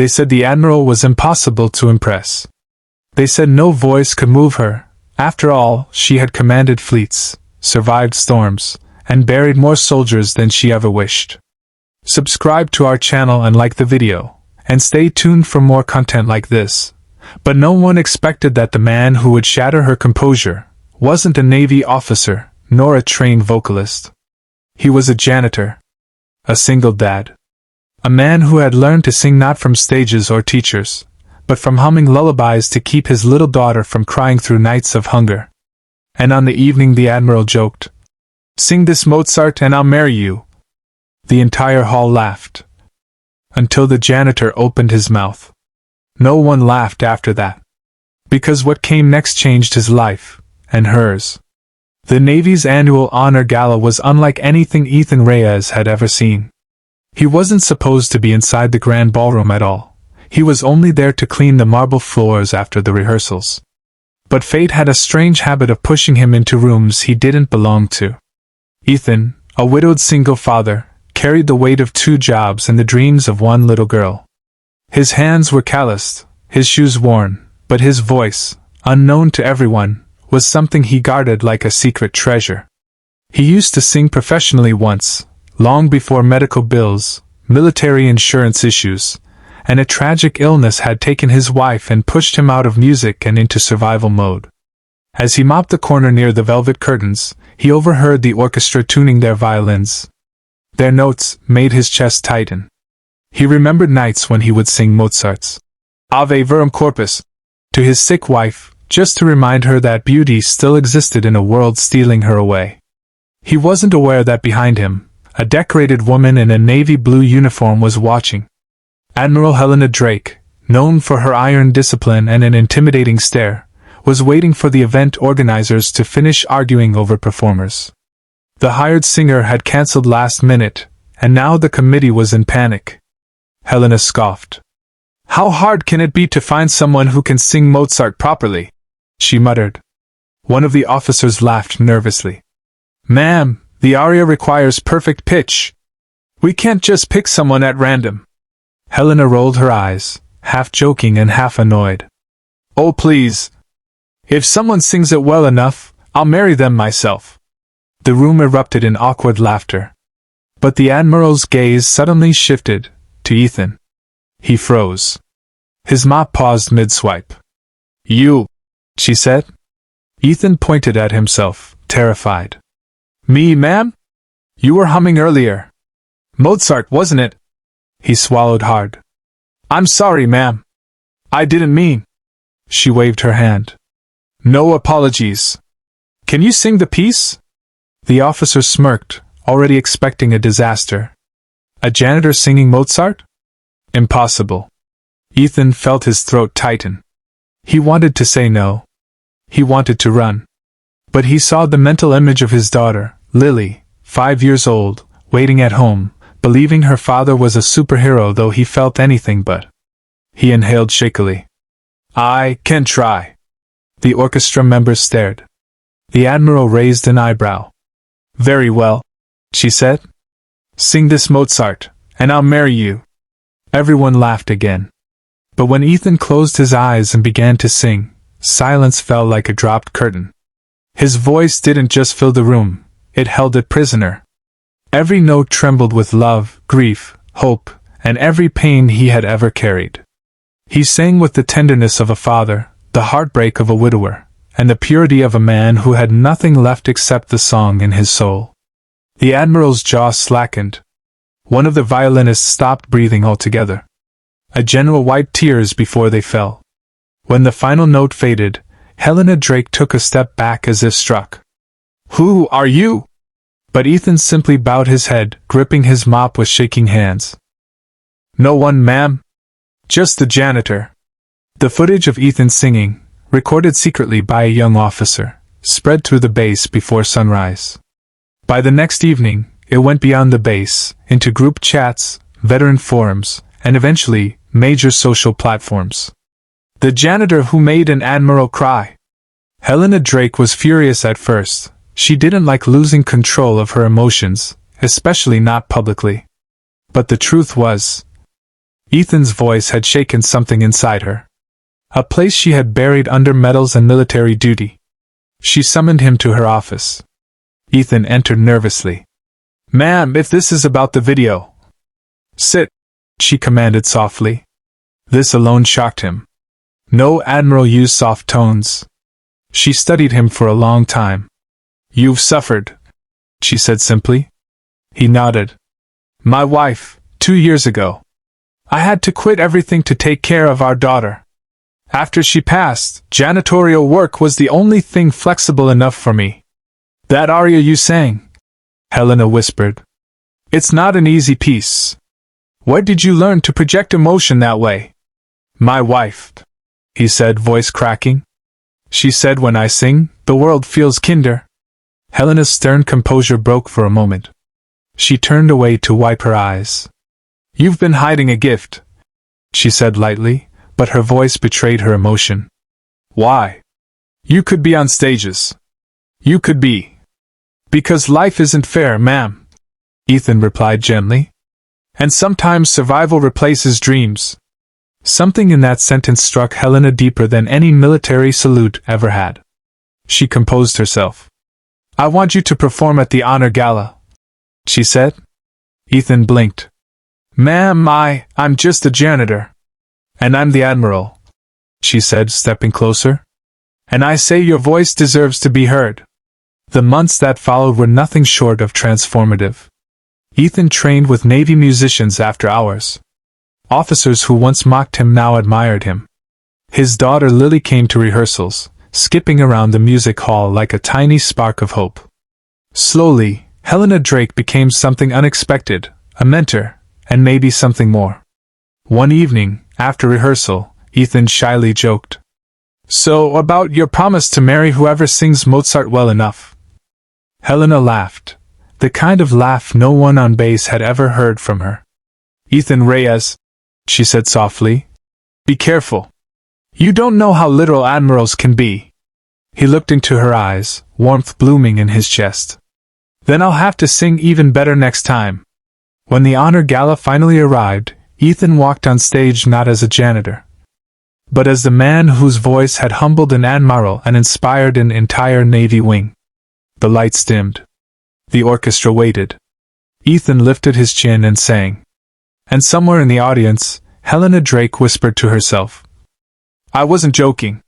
They said the Admiral was impossible to impress. They said no voice could move her. After all, she had commanded fleets, survived storms, and buried more soldiers than she ever wished. Subscribe to our channel and like the video, and stay tuned for more content like this. But no one expected that the man who would shatter her composure wasn't a Navy officer, nor a trained vocalist. He was a janitor. A single dad. A man who had learned to sing not from stages or teachers, but from humming lullabies to keep his little daughter from crying through nights of hunger. And on the evening the Admiral joked, "Sing this Mozart and I'll marry you." The entire hall laughed. Until the janitor opened his mouth. No one laughed after that. Because what came next changed his life, and hers. The Navy's annual honor gala was unlike anything Ethan Reyes had ever seen. He wasn't supposed to be inside the grand ballroom at all. He was only there to clean the marble floors after the rehearsals. But fate had a strange habit of pushing him into rooms he didn't belong to. Ethan, a widowed single father, carried the weight of 2 jobs and the dreams of 1 little girl. His hands were calloused, his shoes worn, but his voice, unknown to everyone, was something he guarded like a secret treasure. He used to sing professionally once, long before medical bills, military insurance issues, and a tragic illness had taken his wife and pushed him out of music and into survival mode. As he mopped the corner near the velvet curtains, he overheard the orchestra tuning their violins. Their notes made his chest tighten. He remembered nights when he would sing Mozart's Ave Verum Corpus to his sick wife, just to remind her that beauty still existed in a world stealing her away. He wasn't aware that behind him, a decorated woman in a navy blue uniform was watching. Admiral Helena Drake, known for her iron discipline and an intimidating stare, was waiting for the event organizers to finish arguing over performers. The hired singer had cancelled last minute, and now the committee was in panic. Helena scoffed. "How hard can it be to find someone who can sing Mozart properly?" she muttered. One of the officers laughed nervously. "Ma'am, the aria requires perfect pitch. We can't just pick someone at random." Helena rolled her eyes, half joking and half annoyed. "Oh please. If someone sings it well enough, I'll marry them myself." The room erupted in awkward laughter. But the Admiral's gaze suddenly shifted to Ethan. He froze. His mop paused mid-swipe. "You," she said. Ethan pointed at himself, terrified. "Me, ma'am? You were humming earlier. Mozart, wasn't it?" He swallowed hard. "I'm sorry, ma'am. I didn't mean." She waved her hand. "No apologies. Can you sing the piece?" The officer smirked, already expecting a disaster. A janitor singing Mozart? Impossible. Ethan felt his throat tighten. He wanted to say no. He wanted to run. But he saw the mental image of his daughter, Lily, 5 years old, waiting at home, believing her father was a superhero, though he felt anything but. He inhaled shakily. "I can try." The orchestra members stared. The Admiral raised an eyebrow. "Very well," she said. "Sing this Mozart, and I'll marry you." Everyone laughed again. But when Ethan closed his eyes and began to sing, silence fell like a dropped curtain. His voice didn't just fill the room, it held it prisoner. Every note trembled with love, grief, hope, and every pain he had ever carried. He sang with the tenderness of a father, the heartbreak of a widower, and the purity of a man who had nothing left except the song in his soul. The Admiral's jaw slackened. One of the violinists stopped breathing altogether. A general wiped tears before they fell. When the final note faded, Helena Drake took a step back as if struck. "Who are you?" But Ethan simply bowed his head, gripping his mop with shaking hands. "No one, ma'am. Just the janitor." The footage of Ethan singing, recorded secretly by a young officer, spread through the base before sunrise. By the next evening, it went beyond the base, into group chats, veteran forums, and eventually, major social platforms. The janitor who made an admiral cry. Helena Drake was furious at first. She didn't like losing control of her emotions, especially not publicly. But the truth was, Ethan's voice had shaken something inside her. A place she had buried under medals and military duty. She summoned him to her office. Ethan entered nervously. "Ma'am, if this is about the video." "Sit," she commanded softly. This alone shocked him. No admiral used soft tones. She studied him for a long time. "You've suffered," she said simply. He nodded. "My wife, 2 years ago. I had to quit everything to take care of our daughter. After she passed, janitorial work was the only thing flexible enough for me." "That aria you sang," Helena whispered. "It's not an easy piece. Where did you learn to project emotion that way?" "My wife," he said, voice cracking. "She said when I sing, the world feels kinder." Helena's stern composure broke for a moment. She turned away to wipe her eyes. "You've been hiding a gift," she said lightly, but her voice betrayed her emotion. "Why? You could be on stages. You could be." "Because life isn't fair, ma'am," Ethan replied gently. "And sometimes survival replaces dreams." Something in that sentence struck Helena deeper than any military salute ever had. She composed herself. "I want you to perform at the honor gala," she said. Ethan blinked. "Ma'am, I'm just a janitor." "And I'm the Admiral," she said, stepping closer. "And I say your voice deserves to be heard." The months that followed were nothing short of transformative. Ethan trained with Navy musicians after hours. Officers who once mocked him now admired him. His daughter Lily came to rehearsals, skipping around the music hall like a tiny spark of hope. Slowly, Helena Drake became something unexpected, a mentor, and maybe something more. One evening, after rehearsal, Ethan shyly joked, "So, about your promise to marry whoever sings Mozart well enough?" Helena laughed, the kind of laugh no one on base had ever heard from her. "Ethan Reyes," she said softly, "be careful. You don't know how literal admirals can be." He looked into her eyes, warmth blooming in his chest. "Then I'll have to sing even better next time." When the honor gala finally arrived, Ethan walked on stage not as a janitor, but as the man whose voice had humbled an admiral and inspired an entire Navy wing. The lights dimmed. The orchestra waited. Ethan lifted his chin and sang. And somewhere in the audience, Helena Drake whispered to herself, "I wasn't joking."